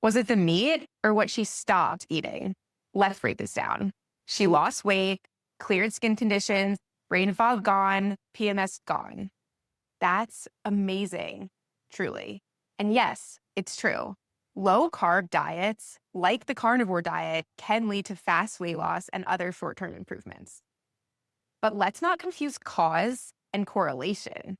Was it the meat or what she stopped eating? Let's break this down. She lost weight, cleared skin conditions, brain fog gone, PMS gone. That's amazing, truly. And yes, it's true. Low carb diets, like the carnivore diet, can lead to fast weight loss and other short term improvements. But let's not confuse cause and correlation.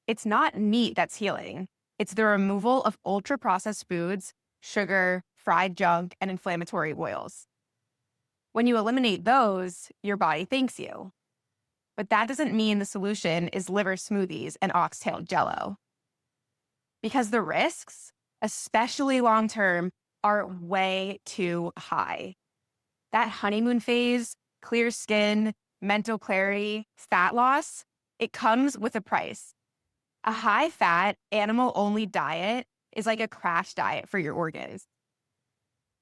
It's not meat that's healing, it's the removal of ultra processed foods, sugar, fried junk, and inflammatory oils. When you eliminate those, your body thanks you. But that doesn't mean the solution is liver smoothies and oxtail jello. Because the risks, especially long term, are way too high. That honeymoon phase, clear skin, mental clarity, fat loss, it comes with a price. A high fat, animal only diet is like a crash diet for your organs.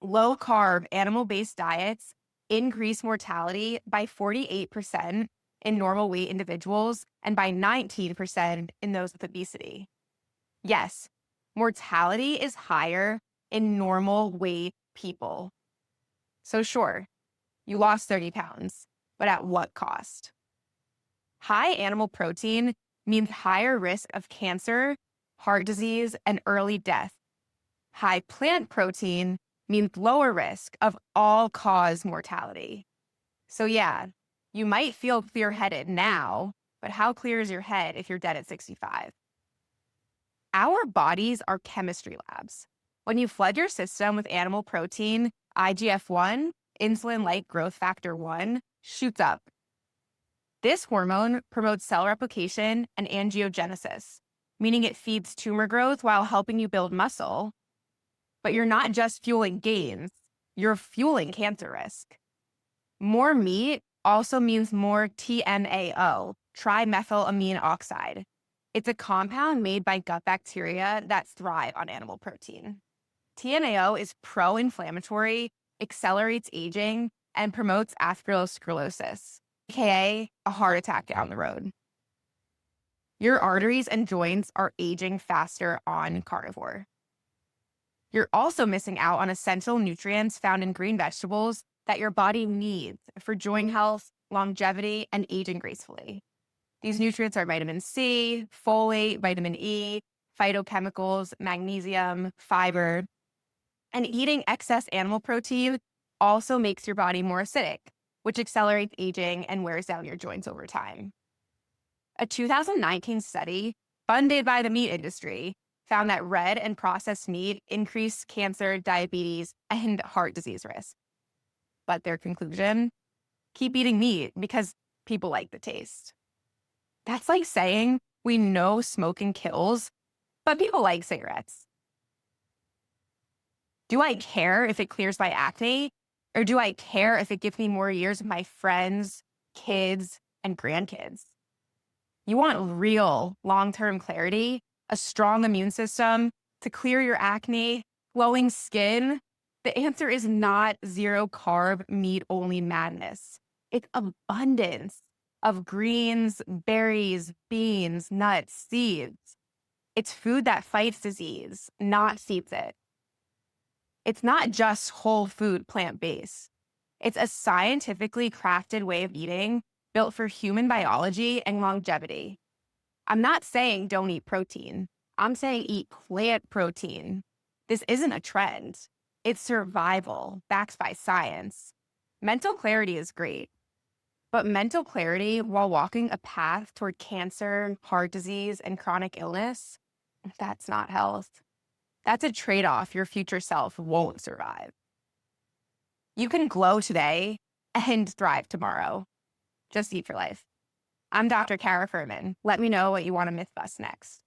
Low carb, animal based diets increase mortality by 48% in normal weight individuals and by 19% in those with obesity. Yes, mortality is higher in normal weight people. So sure, you lost 30 pounds, but at what cost? High animal protein means higher risk of cancer, heart disease, and early death. High plant protein means lower risk of all-cause mortality. So yeah, you might feel clear-headed now, but how clear is your head if you're dead at 65? Our bodies are chemistry labs. When you flood your system with animal protein, IGF-1, insulin-like growth factor 1, shoots up. This hormone promotes cell replication and angiogenesis, meaning it feeds tumor growth while helping you build muscle. But you're not just fueling gains, you're fueling cancer risk. More meat also means more TMAO, trimethylamine oxide. It's a compound made by gut bacteria that thrive on animal protein. TMAO is pro-inflammatory, accelerates aging, and promotes atherosclerosis, aka a heart attack down the road. Your arteries and joints are aging faster on carnivore. You're also missing out on essential nutrients found in green vegetables that your body needs for joint health, longevity, and aging gracefully. These nutrients are vitamin C, folate, vitamin E, phytochemicals, magnesium, fiber. And eating excess animal protein also makes your body more acidic, which accelerates aging and wears down your joints over time. A 2019 study funded by the meat industry found that red and processed meat increased cancer, diabetes, and heart disease risk. But their conclusion? Keep eating meat because people like the taste. That's like saying we know smoking kills, but people like cigarettes. Do I care if it clears my acne? Or do I care if it gives me more years with my friends, kids, and grandkids? You want real long-term clarity, a strong immune system to clear your acne, glowing skin? The answer is not zero carb, meat only madness. It's abundance of greens, berries, beans, nuts, seeds. It's food that fights disease, not feeds it. It's not just whole food plant-based. It's a scientifically crafted way of eating built for human biology and longevity. I'm not saying don't eat protein. I'm saying eat plant protein. This isn't a trend. It's survival backed by science. Mental clarity is great, but mental clarity while walking a path toward cancer, heart disease, and chronic illness, that's not health. That's a trade-off your future self won't survive. You can glow today and thrive tomorrow. Just eat for life. I'm Dr. Cara Fuhrman. Let me know what you want to myth bust next.